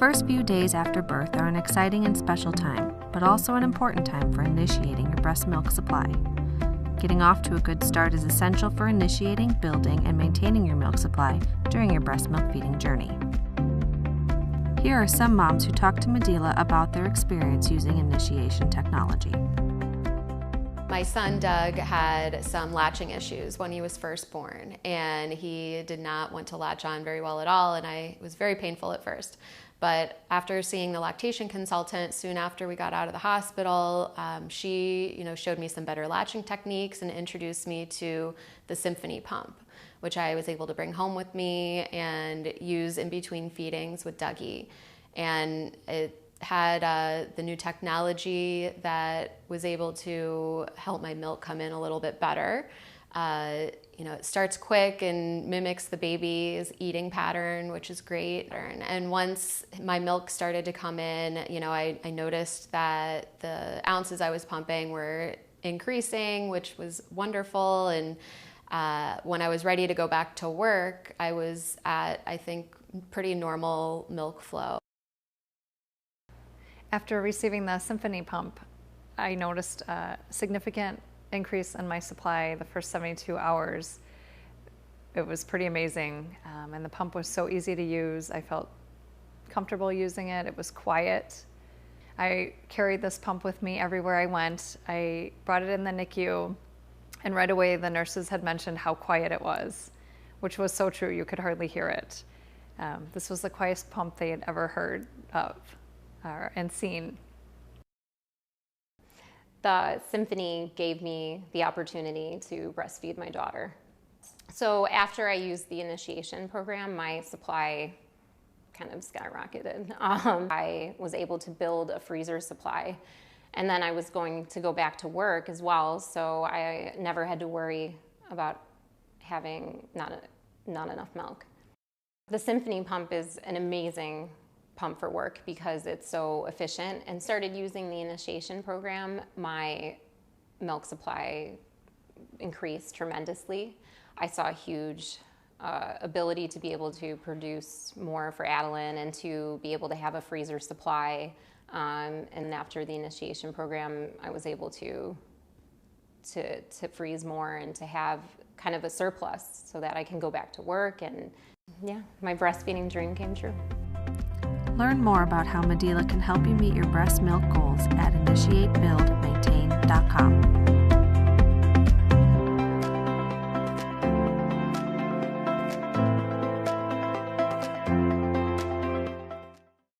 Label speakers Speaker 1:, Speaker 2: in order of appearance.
Speaker 1: first few days after birth are an exciting and special time, but also an important time for initiating your breast milk supply. Getting off to a good start is essential for initiating, building, and maintaining your milk supply during your breast milk feeding journey. Here are some moms who talked to Medela about their experience using initiation technology.
Speaker 2: My son Doug had some latching issues when he was first born, and he did not want to latch on very well at all, and it was very painful at first. But after seeing the lactation consultant soon after we got out of the hospital, she showed me some better latching techniques and introduced me to the Symphony pump, which I was able to bring home with me and use in between feedings with Dougie. And it had the new technology that was able to help my milk come in a little bit better. It starts quick and mimics the baby's eating pattern, which is great. And once my milk started to come in, I noticed that the ounces I was pumping were increasing, which was wonderful. And when I was ready to go back to work, I was at, I think, pretty normal milk flow.
Speaker 3: After receiving the Symphony pump, I noticed a significant increase in my supply the first 72 hours. It was pretty amazing, and the pump was so easy to use. I felt comfortable using it. It was quiet. I carried this pump with me everywhere I went. I brought it in the NICU, and right away the nurses had mentioned how quiet it was, which was so true. You could hardly hear it. This was the quietest pump they had ever heard of and seen.
Speaker 4: The Symphony gave me the opportunity to breastfeed my daughter. So after I used the initiation program, my supply kind of skyrocketed. I was able to build a freezer supply, and then I was going to go back to work as well, so I never had to worry about having not enough milk. The Symphony pump is an amazing pump for work because it's so efficient, and started using the initiation program, my milk supply increased tremendously. I saw a huge ability to be able to produce more for Adeline and to be able to have a freezer supply. And after the initiation program, I was able to freeze more and to have kind of a surplus so that I can go back to work. And yeah, my breastfeeding dream came true.
Speaker 1: Learn more about how Medela can help you meet your breast milk goals at initiatebuildmaintain.com.